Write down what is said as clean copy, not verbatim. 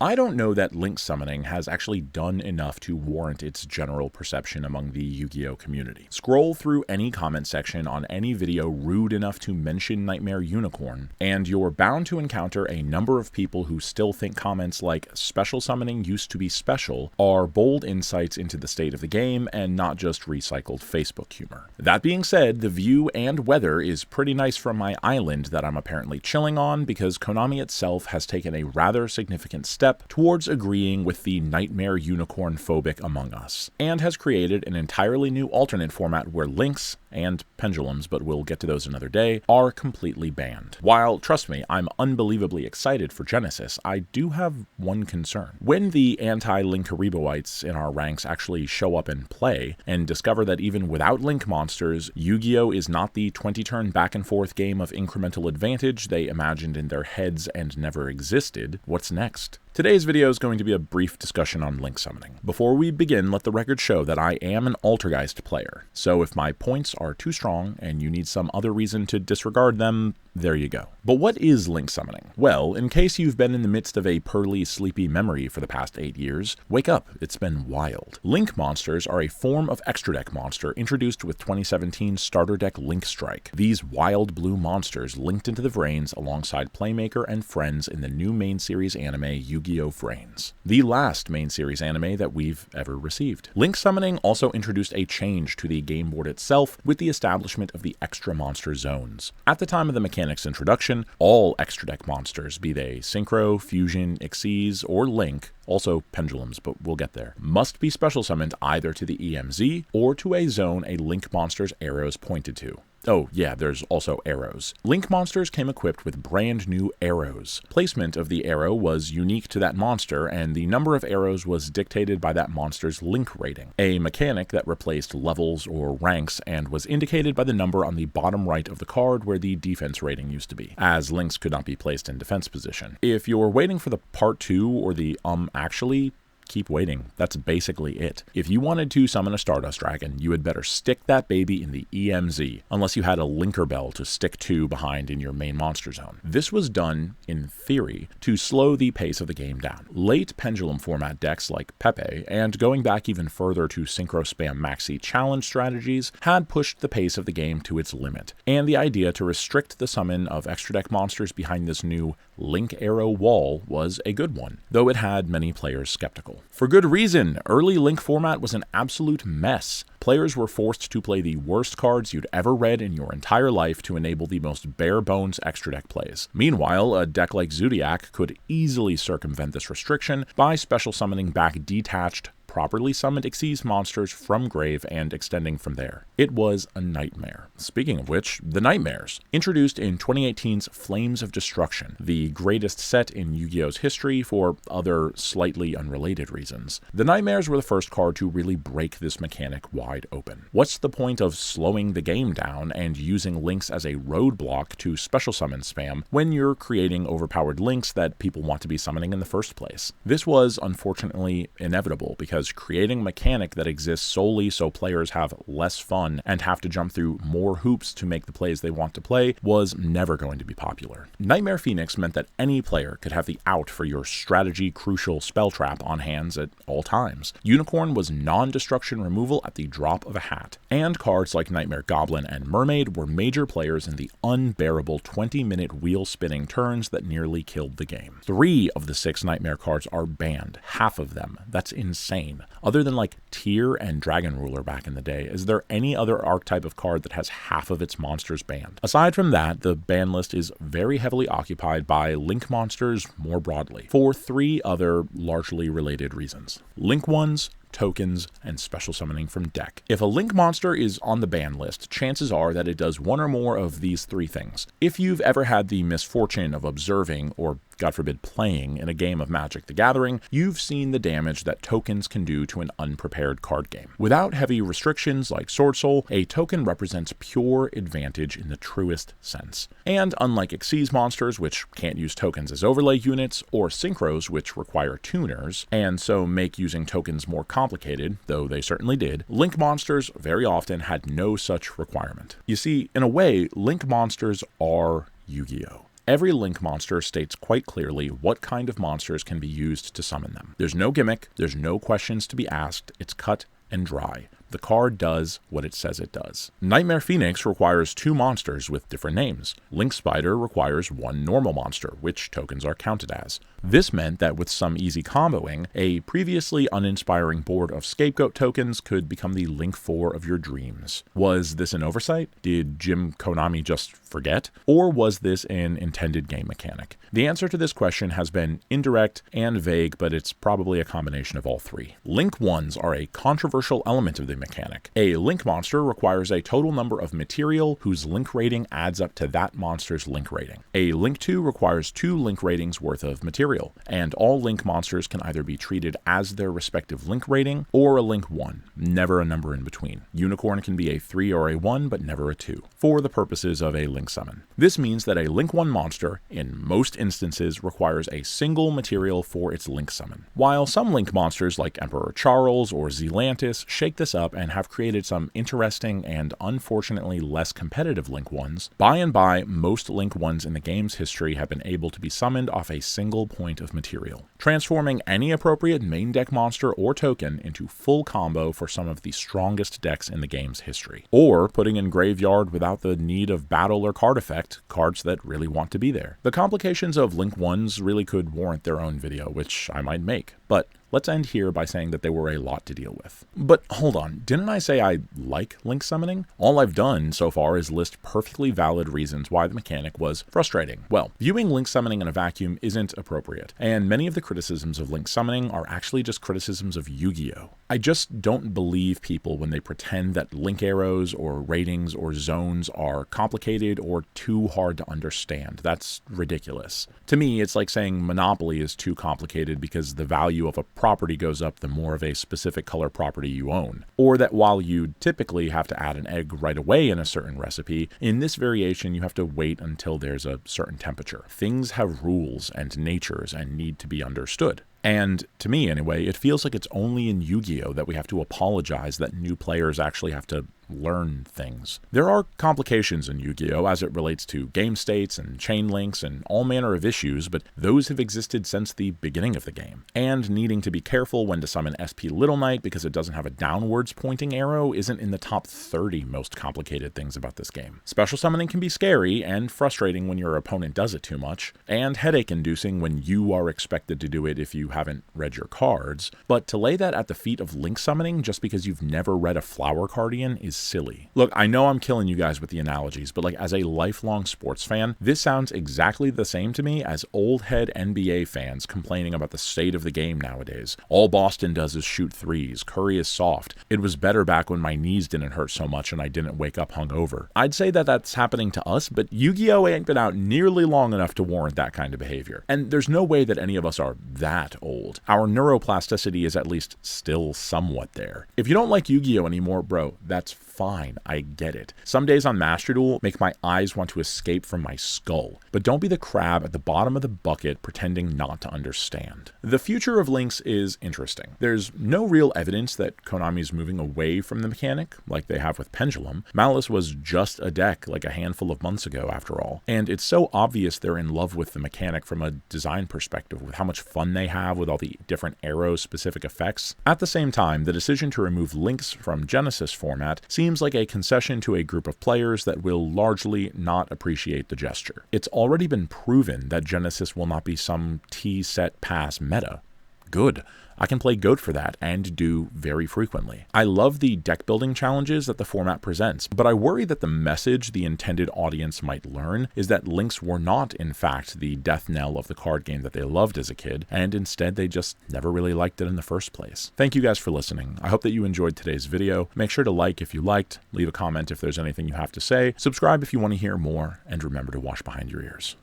I don't know that Link summoning has actually done enough to warrant its general perception among the Yu-Gi-Oh community. Scroll through any comment section on any video rude enough to mention Nightmare Unicorn, and you're bound to encounter a number of people who still think comments like "special summoning used to be special" are bold insights into the state of the game and not just recycled Facebook humor. That being said, the view and weather is pretty nice from my island that I'm apparently chilling on because Konami itself has taken a rather significant step towards agreeing with the Nightmare Unicorn phobic among us, and has created an entirely new alternate format where links, and pendulums, but we'll get to those another day, are completely banned. While, trust me, I'm unbelievably excited for Genesys, I do have one concern. When the anti-Linkariboites in our ranks actually show up and play, and discover that even without Link monsters, Yu-Gi-Oh! Is not the 20-turn back-and-forth game of incremental advantage they imagined in their heads and never existed, what's next? Today's video is going to be a brief discussion on Link summoning. Before we begin, let the record show that I am an Altergeist player, so if my points are too strong and you need some other reason to disregard them, there you go. But what is Link summoning? Well, in case you've been in the midst of a pearly, sleepy memory for the past 8 years, wake up, it's been wild. Link monsters are a form of extra deck monster introduced with 2017 starter deck Link Strike. These wild blue monsters linked into the Vrains alongside Playmaker and friends in the new main series anime Yu-Gi-Oh! Vrains, the last main series anime that we've ever received. Link summoning also introduced a change to the game board itself with the establishment of the extra monster zones. At the time of the mechanic's introduction, all extra deck monsters, be they Synchro, Fusion, Xyz, or Link, also pendulums, but we'll get there, must be special summoned either to the EMZ or to a zone a Link monster's arrows pointed to. Oh yeah, there's also arrows. Link monsters came equipped with brand new arrows. Placement of the arrow was unique to that monster, and the number of arrows was dictated by that monster's Link rating, a mechanic that replaced levels or ranks and was indicated by the number on the bottom right of the card where the defense rating used to be, as Links could not be placed in defense position. If you're waiting for the part 2 or the actually, keep waiting. That's basically it. If you wanted to summon a Stardust Dragon, you had better stick that baby in the EMZ, unless you had a Linker Bell to stick 2 behind in your main monster zone. This was done, in theory, to slow the pace of the game down. Late pendulum format decks like Pepe, and going back even further to Synchro Spam Maxi challenge strategies, had pushed the pace of the game to its limit, and the idea to restrict the summon of extra deck monsters behind this new Link Arrow wall was a good one, though it had many players skeptical. For good reason. Early Link format was an absolute mess. Players were forced to play the worst cards you'd ever read in your entire life to enable the most bare-bones extra deck plays. Meanwhile, a deck like Zodiac could easily circumvent this restriction by special summoning back detached, properly summoned Xyz monsters from grave and extending from there. It was a nightmare. Speaking of which, the Nightmares. Introduced in 2018's Flames of Destruction, the greatest set in Yu-Gi-Oh's history for other slightly unrelated reasons. The Nightmares were the first card to really break this mechanic wide open. What's the point of slowing the game down and using links as a roadblock to special summon spam when you're creating overpowered links that people want to be summoning in the first place? This was unfortunately inevitable because creating a mechanic that exists solely so players have less fun and have to jump through more hoops to make the plays they want to play was never going to be popular. Nightmare Phoenix meant that any player could have the out for your strategy-crucial spell trap on hands at all times. Unicorn was non-destruction removal at the drop of a hat, and cards like Nightmare Goblin and Mermaid were major players in the unbearable 20-minute wheel-spinning turns that nearly killed the game. 3 of the 6 Nightmare cards are banned, half of them. That's insane. Other than like Tyr and Dragon Ruler back in the day, is there any other archetype of card that has half of its monsters banned? Aside from that, the ban list is very heavily occupied by Link monsters more broadly, for 3 other largely related reasons. Link ones, tokens, and special summoning from deck. If a Link monster is on the ban list, chances are that it does one or more of these 3 things. If you've ever had the misfortune of observing, or God forbid playing, in a game of Magic the Gathering, you've seen the damage that tokens can do to an unprepared card game. Without heavy restrictions like Sword Soul, a token represents pure advantage in the truest sense. And unlike Xyz monsters, which can't use tokens as overlay units, or Synchros, which require tuners, and so make using tokens more complicated, though they certainly did, Link monsters very often had no such requirement. You see, in a way, Link monsters are Yu-Gi-Oh! Every Link monster states quite clearly what kind of monsters can be used to summon them. There's no gimmick, there's no questions to be asked, it's cut and dry. The card does what it says it does. Nightmare Phoenix requires 2 monsters with different names. Link Spider requires 1 normal monster, which tokens are counted as. This meant that with some easy comboing, a previously uninspiring board of Scapegoat tokens could become the Link 4 of your dreams. Was this an oversight? Did Jim Konami just forget? Or was this an intended game mechanic? The answer to this question has been indirect and vague, but it's probably a combination of all 3. Link 1s are a controversial element of the mechanic. A Link monster requires a total number of material whose Link rating adds up to that monster's Link rating. A Link 2 requires 2 Link ratings worth of material, and all Link monsters can either be treated as their respective Link rating or a Link 1, never a number in between. Unicorn can be a 3 or a 1, but never a 2, for the purposes of a Link summon. This means that a Link 1 monster, in most instances, requires a single material for its Link summon. While some Link monsters like Emperor Charles or Zelantis shake this up and have created some interesting and unfortunately less competitive Link 1s, by and by, most Link 1s in the game's history have been able to be summoned off a single point of material, transforming any appropriate main deck monster or token into full combo for some of the strongest decks in the game's history, or putting in graveyard without the need of battle or card effect, cards that really want to be there. The complications of Link 1s really could warrant their own video, which I might make, but let's end here by saying that they were a lot to deal with. But hold on, didn't I say I like Link summoning? All I've done so far is list perfectly valid reasons why the mechanic was frustrating. Well, viewing Link summoning in a vacuum isn't appropriate, and many of the criticisms of Link summoning are actually just criticisms of Yu-Gi-Oh! I just don't believe people when they pretend that Link arrows or ratings or zones are complicated or too hard to understand. That's ridiculous. To me, it's like saying Monopoly is too complicated because the value of a property goes up the more of a specific color property you own. Or that while you typically have to add an egg right away in a certain recipe, in this variation you have to wait until there's a certain temperature. Things have rules and natures and need to be understood. And to me anyway, it feels like it's only in Yu-Gi-Oh! That we have to apologize that new players actually have to learn things. There are complications in Yu-Gi-Oh! As it relates to game states and chain links and all manner of issues, but those have existed since the beginning of the game. And needing to be careful when to summon SP Little Knight because it doesn't have a downwards pointing arrow isn't in the top 30 most complicated things about this game. Special summoning can be scary and frustrating when your opponent does it too much, and headache-inducing when you are expected to do it if you haven't read your cards, but to lay that at the feet of Link summoning just because you've never read a Flower Guardian is silly. Look, I know I'm killing you guys with the analogies, but like as a lifelong sports fan, this sounds exactly the same to me as old head NBA fans complaining about the state of the game nowadays. All Boston does is shoot threes, Curry is soft, it was better back when my knees didn't hurt so much and I didn't wake up hungover. I'd say that that's happening to us, but Yu-Gi-Oh! Ain't been out nearly long enough to warrant that kind of behavior. And there's no way that any of us are that old. Our neuroplasticity is at least still somewhat there. If you don't like Yu-Gi-Oh! Anymore, bro, that's fine, I get it. Some days on Master Duel make my eyes want to escape from my skull, but don't be the crab at the bottom of the bucket pretending not to understand. The future of Links is interesting. There's no real evidence that Konami's moving away from the mechanic, like they have with Pendulum. Malice was just a deck like a handful of months ago after all, and it's so obvious they're in love with the mechanic from a design perspective, with how much fun they have with all the different arrow-specific effects. At the same time, the decision to remove Links from Genesys format seems like a concession to a group of players that will largely not appreciate the gesture. It's already been proven that Genesys will not be some T-set pass meta. Good. I can play GOAT for that, and do very frequently. I love the deck building challenges that the format presents, but I worry that the message the intended audience might learn is that Links were not, in fact, the death knell of the card game that they loved as a kid, and instead they just never really liked it in the first place. Thank you guys for listening. I hope that you enjoyed today's video. Make sure to like if you liked, leave a comment if there's anything you have to say, subscribe if you want to hear more, and remember to wash behind your ears.